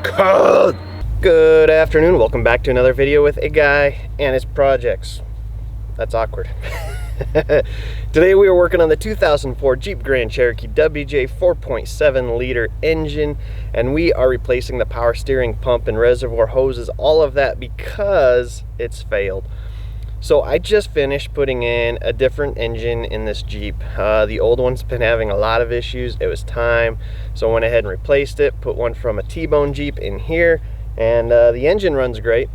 cold. Good afternoon, welcome back to another video with a guy and his projects. That's awkward. Today we are working on the 2004 Jeep Grand Cherokee WJ 4.7 liter engine, and we are replacing the power steering pump and reservoir hoses, all of that because it's failed. So I just finished putting in a different engine in this Jeep. The old one's been having a lot of issues. It was time, so I went ahead and replaced it, put one from a T-bone Jeep in here, and the engine runs great.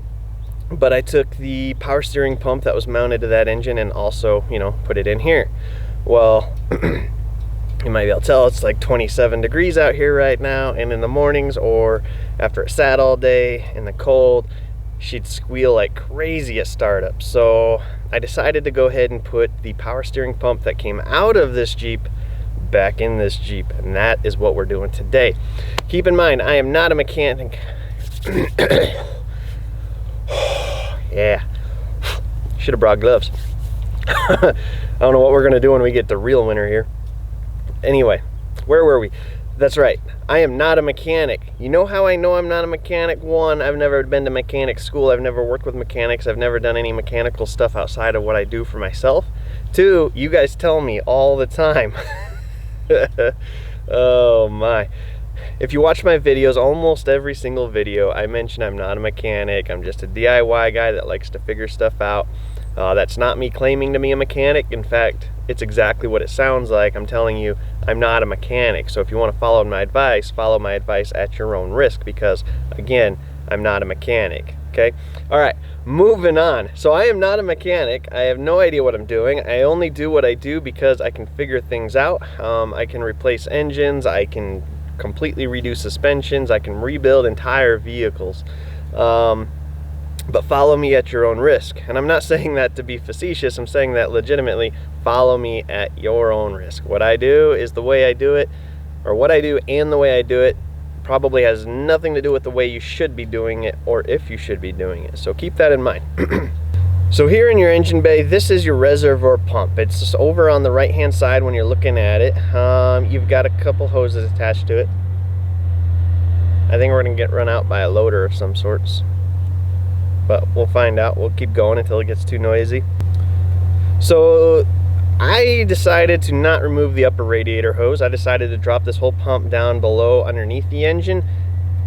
But I took the power steering pump that was mounted to that engine and also, put it in here. Well, you might be able to tell it's like 27 degrees out here right now, and in the mornings or after it sat all day in the cold, she'd squeal like crazy at startup. So I decided to go ahead and put the power steering pump that came out of this Jeep back in this Jeep, and that is what we're doing today. Keep in mind, I am not a mechanic. Yeah, should have brought gloves. I don't know what we're gonna do when we get to real winter here. Anyway, where were we? That's right, I am not a mechanic. You know how I know I'm not a mechanic? One, I've never been to mechanic school. I've never worked with mechanics. I've never done any mechanical stuff outside of what I do for myself. Two, you guys tell me all the time. Oh my. If you watch my videos, almost every single video, I mention I'm not a mechanic. I'm just a DIY guy that likes to figure stuff out. That's not me claiming to be a mechanic. In fact, it's exactly what it sounds like. I'm telling you, I'm not a mechanic. So if you want to follow my advice at your own risk, because again, I'm not a mechanic. Okay? All right, moving on. So I am not a mechanic. I have no idea what I'm doing. I only do what I do because I can figure things out. I can replace engines. I can completely redo suspensions. I can rebuild entire vehicles. But follow me at your own risk. And I'm not saying that to be facetious. I'm saying that legitimately. Follow me at your own risk. What I do is the way I do it, or what I do and the way I do it probably has nothing to do with the way you should be doing it, or if you should be doing it. So keep that in mind. So here in your engine bay, this is your reservoir pump. It's just over on the right hand side when you're looking at it. You've got a couple hoses attached to it. I think we're gonna get run out by a loader of some sorts, but we'll find out. We'll keep going until it gets too noisy. So I decided to not remove the upper radiator hose. I decided to drop this whole pump down below underneath the engine.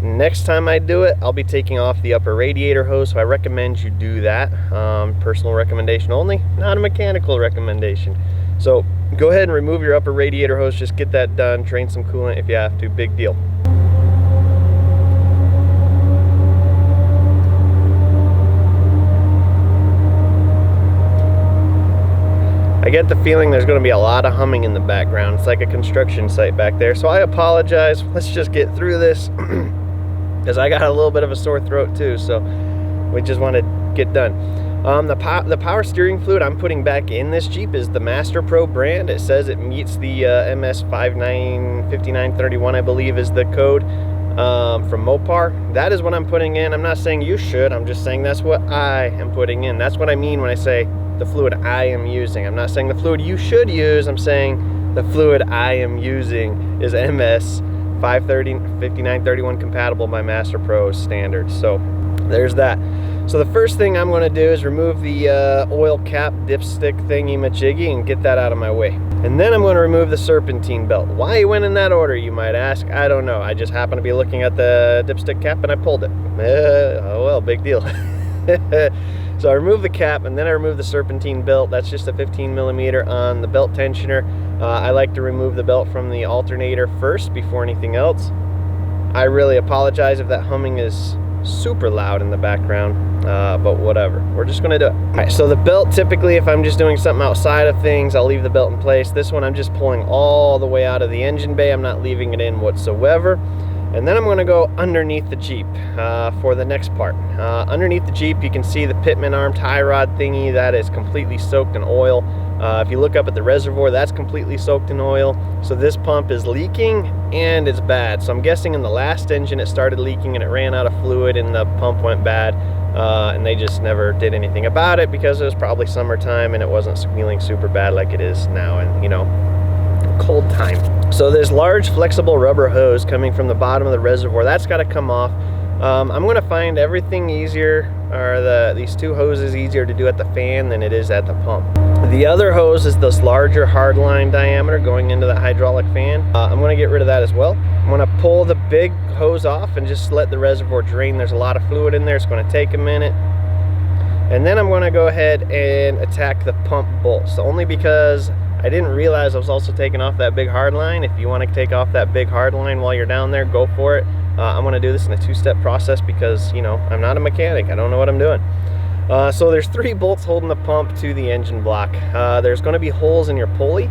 Next time I do it, I'll be taking off the upper radiator hose, so I recommend you do that. Personal recommendation only, not a mechanical recommendation. So go ahead and remove your upper radiator hose, just get that done, drain some coolant if you have to, big deal. I get the feeling there's going to be a lot of humming in the background. It's like a construction site back there, so I apologize. Let's just get through this. Because I got a little bit of a sore throat too, so we just want to get done. The power steering fluid I'm putting back in this Jeep is the Master Pro brand. It says it meets the MS 5931, I believe is the code, from Mopar. That is what I'm putting in. I'm not saying you should, I'm just saying that's what I am putting in. That's what I mean when I say the fluid I am using. I'm not saying the fluid you should use, I'm saying the fluid I am using is MS 5931 compatible by Master Pro standards. So there's that. So the first thing I'm going to do is remove the oil cap dipstick thingy majiggy and get that out of my way. And then I'm going to remove the serpentine belt. Why it went in that order, you might ask? I don't know. I just happened to be looking at the dipstick cap and I pulled it. Oh well, big deal. So I remove the cap and then I remove the serpentine belt. That's just a 15mm on the belt tensioner. I like to remove the belt from the alternator first before anything else. I really apologize if that humming is super loud in the background, but whatever. We're just gonna do it. All right, so the belt, typically if I'm just doing something outside of things, I'll leave the belt in place. This one I'm just pulling all the way out of the engine bay. I'm not leaving it in whatsoever. And then I'm going to go underneath the Jeep for the next part. Underneath the Jeep, you can see the pitman arm tie rod thingy that is completely soaked in oil. If you look up at the reservoir, that's completely soaked in oil. So this pump is leaking and it's bad. So I'm guessing in the last engine it started leaking and it ran out of fluid and the pump went bad. And they just never did anything about it because it was probably summertime and it wasn't squealing super bad like it is now, and cold time. So this large flexible rubber hose coming from the bottom of the reservoir, that's got to come off. I'm going to find everything easier, or these two hoses easier to do at the fan than it is at the pump. The other hose is this larger hardline diameter going into the hydraulic fan. I'm going to get rid of that as well. I'm going to pull the big hose off and just let the reservoir drain. There's a lot of fluid in there. It's going to take a minute. And then I'm going to go ahead and attack the pump bolts, only because I didn't realize I was also taking off that big hard line. If you want to take off that big hard line while you're down there, go for it. I'm going to do this in a two-step process because, you know, I'm not a mechanic. I don't know what I'm doing. So there's 3 bolts holding the pump to the engine block. There's going to be holes in your pulley.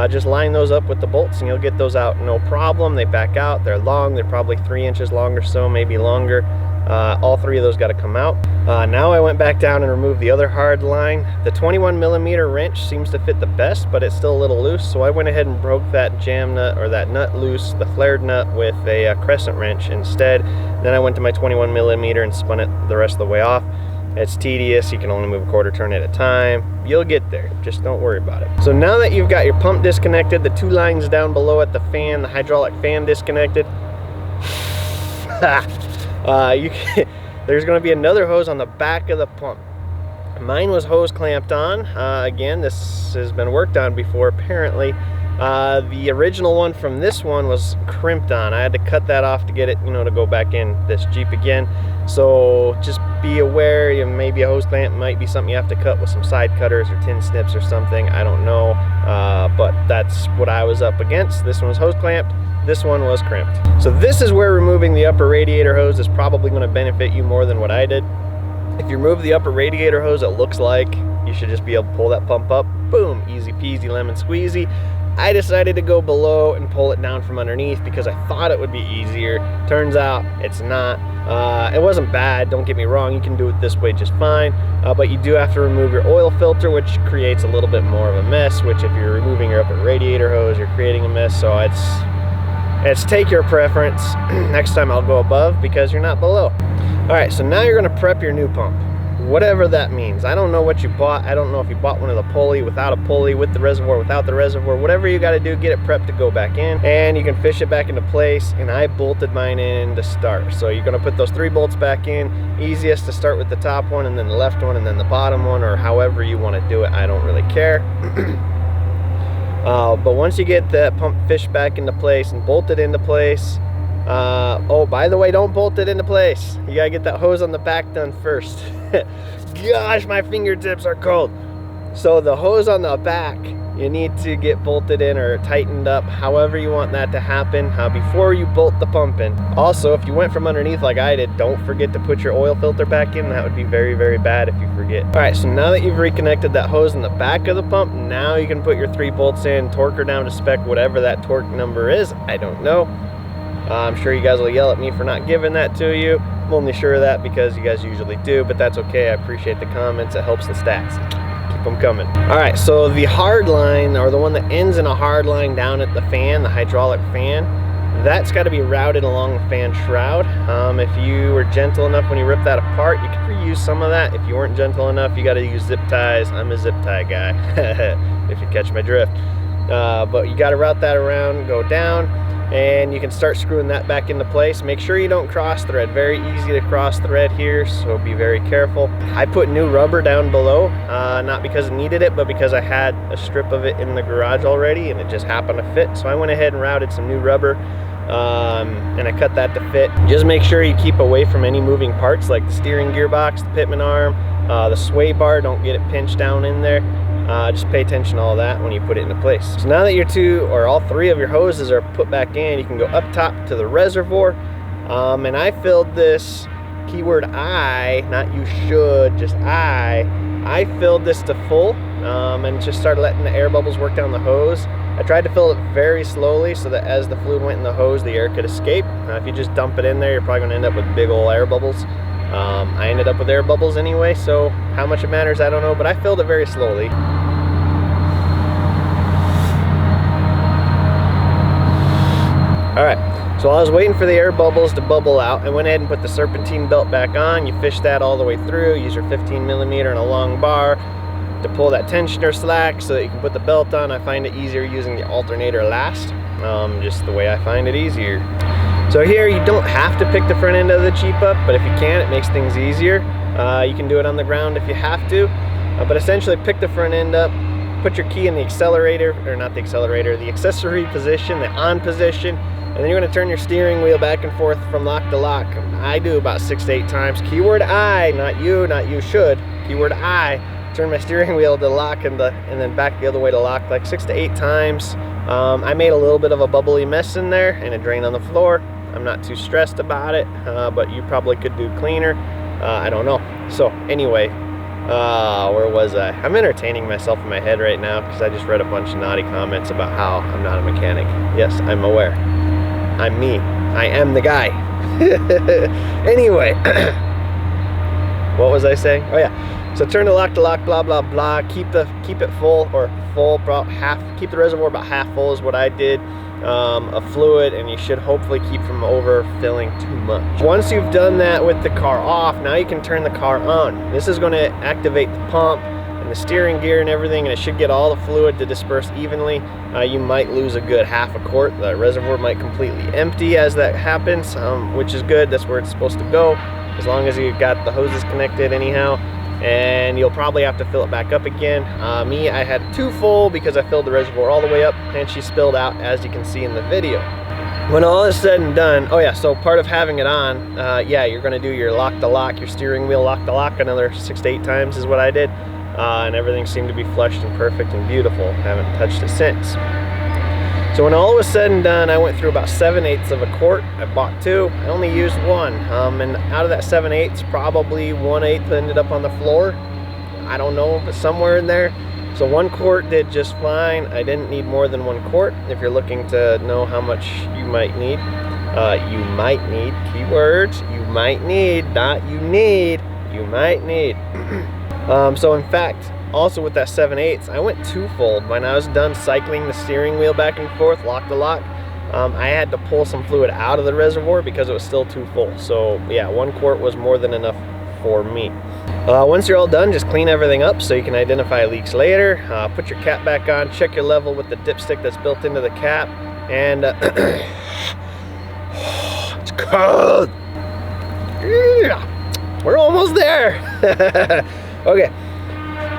Just line those up with the bolts and you'll get those out no problem. They back out. They're long. They're probably 3 inches long or so, maybe longer. All 3 of those got to come out. Now I went back down and removed the other hard line. The 21mm wrench seems to fit the best, but it's still a little loose, so I went ahead and broke that jam nut, or that nut loose, the flared nut, with a crescent wrench instead. Then I went to my 21mm and spun it the rest of the way off. It's tedious. You can only move a quarter turn at a time. You'll get there, just don't worry about it. So now that you've got your pump disconnected, the 2 lines down below at the fan, the hydraulic fan disconnected, there's going to be another hose on the back of the pump. Mine was hose clamped on. Again, this has been worked on before apparently. The original one from this one was crimped on. I had to cut that off to get it, you know, to go back in this Jeep again. So just be aware, maybe a hose clamp might be something you have to cut with some side cutters or tin snips or something. I don't know, but that's what I was up against. This one was hose clamped. This one was crimped. So this is where removing the upper radiator hose is probably going to benefit you more than what I did. If you remove the upper radiator hose, it looks like you should just be able to pull that pump up. Boom, easy peasy lemon squeezy. I decided to go below and pull it down from underneath because I thought it would be easier. Turns out it's not. It wasn't bad, don't get me wrong, you can do it this way just fine, but you do have to remove your oil filter, which creates a little bit more of a mess, which if you're removing your upper radiator hose, you're creating a mess. So it's take your preference. Next time I'll go above because you're not below. All right, so now you're gonna prep your new pump, whatever that means. I don't know what you bought. I don't know if you bought one of the pulley, without a pulley, with the reservoir, without the reservoir. Whatever you gotta do, get it prepped to go back in, and you can fish it back into place, and I bolted mine in to start. So you're gonna put those 3 bolts back in. Easiest to start with the top one, and then the left one, and then the bottom one, or however you wanna do it. I don't really care. But once you get that pump fished back into place and bolted into place, oh, by the way, don't bolt it into place. You gotta get that hose on the back done first. Gosh, my fingertips are cold. So the hose on the back, you need to get bolted in or tightened up, however you want that to happen, before you bolt the pump in. Also, if you went from underneath like I did, don't forget to put your oil filter back in. That would be very, very bad if you forget. All right, so now that you've reconnected that hose in the back of the pump, now you can put your 3 bolts in, torque her down to spec, whatever that torque number is. I don't know. I'm sure you guys will yell at me for not giving that to you. I'm only sure of that because you guys usually do, but that's okay. I appreciate the comments. It helps the stats. Keep them coming. All right, so the hard line, or the one that ends in a hard line down at the fan, the hydraulic fan, that's got to be routed along the fan shroud. If you were gentle enough when you ripped that apart, you could reuse some of that. If you weren't gentle enough, you got to use zip ties. I'm a zip tie guy, if you catch my drift. But you got to route that around, go down, and you can start screwing that back into place. Make sure you don't cross thread. Very easy to cross thread here, so be very careful. I put new rubber down below, not because I needed it, but because I had a strip of it in the garage already and it just happened to fit. So I went ahead and routed some new rubber, and I cut that to fit. Just make sure you keep away from any moving parts like the steering gearbox, the pitman arm, the sway bar. Don't get it pinched down in there. Just pay attention to all that when you put it into place. So now that your 2 or all 3 of your hoses are put back in, you can go up top to the reservoir. And I filled this, keyword I, not you should, just I filled this to full, and just started letting the air bubbles work down the hose. I tried to fill it very slowly so that as the fluid went in the hose, the air could escape. If you just dump it in there, you're probably gonna end up with big old air bubbles. I ended up with air bubbles anyway, so how much it matters, I don't know, but I filled it very slowly. All right, so while I was waiting for the air bubbles to bubble out, I went ahead and put the serpentine belt back on. You fish that all the way through, use your 15mm and a long bar to pull that tensioner slack so that you can put the belt on. I find it easier using the alternator last. just the way I find it easier. So here you don't have to pick the front end of the Jeep up, but if you can, it makes things easier. You can do it on the ground if you have to, but essentially pick the front end up, put your key in the accelerator, or not the accelerator, the accessory position, the on position, and then you're going to turn your steering wheel back and forth from lock to lock. I do about 6 to 8 times. Keyword I, not you should. Keyword I. Turn my steering wheel to lock and then back the other way to lock, like 6 to 8 times. I made a little bit of a bubbly mess in there and a drain on the floor. I'm not too stressed about it, but you probably could do cleaner. I don't know. So anyway, where was I? I'm entertaining myself in my head right now because I just read a bunch of naughty comments about how I'm not a mechanic. Yes, I'm aware. I'm me. I am the guy. Anyway, what was I saying? Oh yeah. So turn the lock to lock, blah blah blah. Keep it full, or full, about half. Keep the reservoir about half full is what I did. Of fluid, and you should hopefully keep from overfilling too much. Once you've done that with the car off, now you can turn the car on. This is going to activate the pump and the steering gear and everything, and it should get all the fluid to disperse evenly. You might lose a good half a quart. The reservoir might completely empty as that happens, which is good. That's where it's supposed to go, as long as you've got the hoses connected anyhow. And you'll probably have to fill it back up again. Me, I had 2 full because I filled the reservoir all the way up, and she spilled out, as you can see in the video. When all is said and done, oh yeah, so part of having it on, yeah, you're gonna do your lock to lock, your steering wheel lock to lock another 6 to 8 times is what I did, and everything seemed to be flushed and perfect and beautiful. Haven't touched it since. So when all was said and done, I went through about 7/8 of a quart. I bought 2. I only used 1. And out of that 7/8, probably 1/8 ended up on the floor. I don't know, but somewhere in there. So 1 quart did just fine. I didn't need more than 1 quart. If you're looking to know how much you might need, keywords, you might need, not you need, you might need. So in fact, also with that 7/8, I went 2-fold. When I was done cycling the steering wheel back and forth, lock to lock, I had to pull some fluid out of the reservoir because it was still too full. So yeah, 1 quart was more than enough for me. Once you're all done, just clean everything up so you can identify leaks later. Put your cap back on, check your level with the dipstick that's built into the cap, and it's cold. We're almost there. Okay.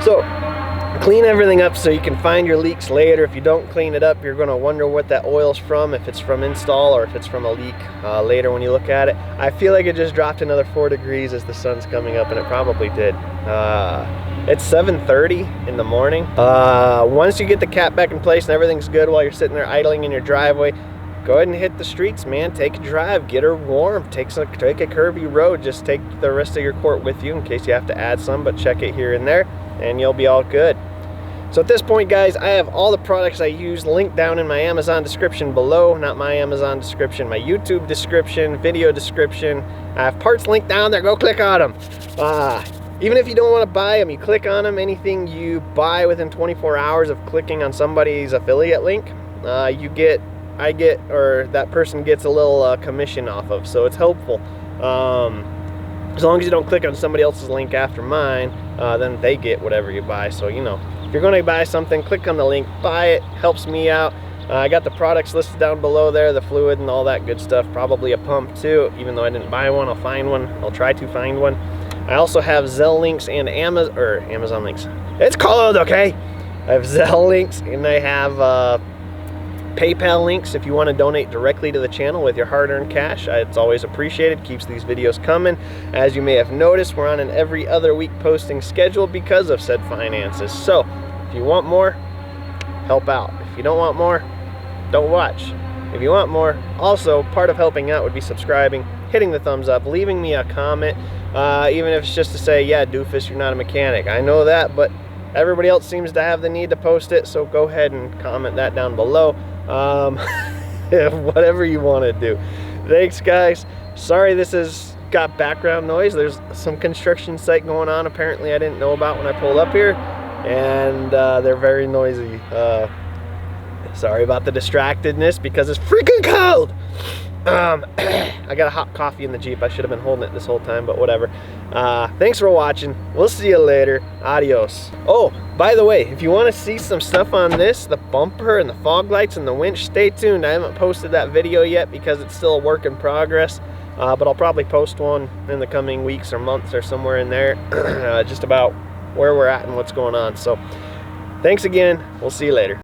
So clean everything up so you can find your leaks later. If you don't clean it up, you're going to wonder what that oil's from, if it's from install or if it's from a leak later when you look at it. I feel like it just dropped another 4 degrees as the sun's coming up, and it probably did. It's 7:30 in the morning. Once you get the cap back in place and everything's good while you're sitting there idling in your driveway, go ahead and hit the streets, man. Take a drive, get her warm, take a curvy road. Just take the rest of your quart with you in case you have to add some, but check it here and there, and you'll be all good. So at this point, guys, I have all the products I use linked down in my Amazon description below. Not my Amazon description, my YouTube description, video description. I have parts linked down there. Go click on them. Even if you don't want to buy them, you click on them. Anything you buy within 24 hours of clicking on somebody's affiliate link, I get, or that person gets a little commission off of, so it's helpful. As long as you don't click on somebody else's link after mine, then they get whatever you buy. So, you know, if you're going to buy something, click on the link, buy it, helps me out. I got the products listed down below there, the fluid and all that good stuff, probably a pump too. Even though I didn't buy one, I'll find one. I'll try to find one. I also have Zelle links and Amazon links. It's cold, okay? I have Zelle links, and I have PayPal links if you want to donate directly to the channel with your hard-earned cash. It's always appreciated, keeps these videos coming. As you may have noticed, we're on an every other week posting schedule because of said finances. So if you want more, help out. If you don't want more, don't watch. If you want more, also part of helping out would be subscribing, hitting the thumbs up, leaving me a comment, even if it's just to say, yeah, doofus, you're not a mechanic. I know that, but everybody else seems to have the need to post it, so go ahead and comment that down below. Whatever you want to do. Thanks, guys. Sorry this has got background noise. There's some construction site going on apparently I didn't know about when I pulled up here, and they're very noisy. Sorry about the distractedness because it's freaking cold. I got a hot coffee in the Jeep. I should have been holding it this whole time, but whatever. Thanks for watching. We'll see you later. Adios. Oh, by the way, if you want to see some stuff on this, the bumper and the fog lights and the winch, stay tuned. I haven't posted that video yet because it's still a work in progress. But I'll probably post one in the coming weeks or months or somewhere in there, just about where we're at and what's going on. So thanks again. We'll see you later.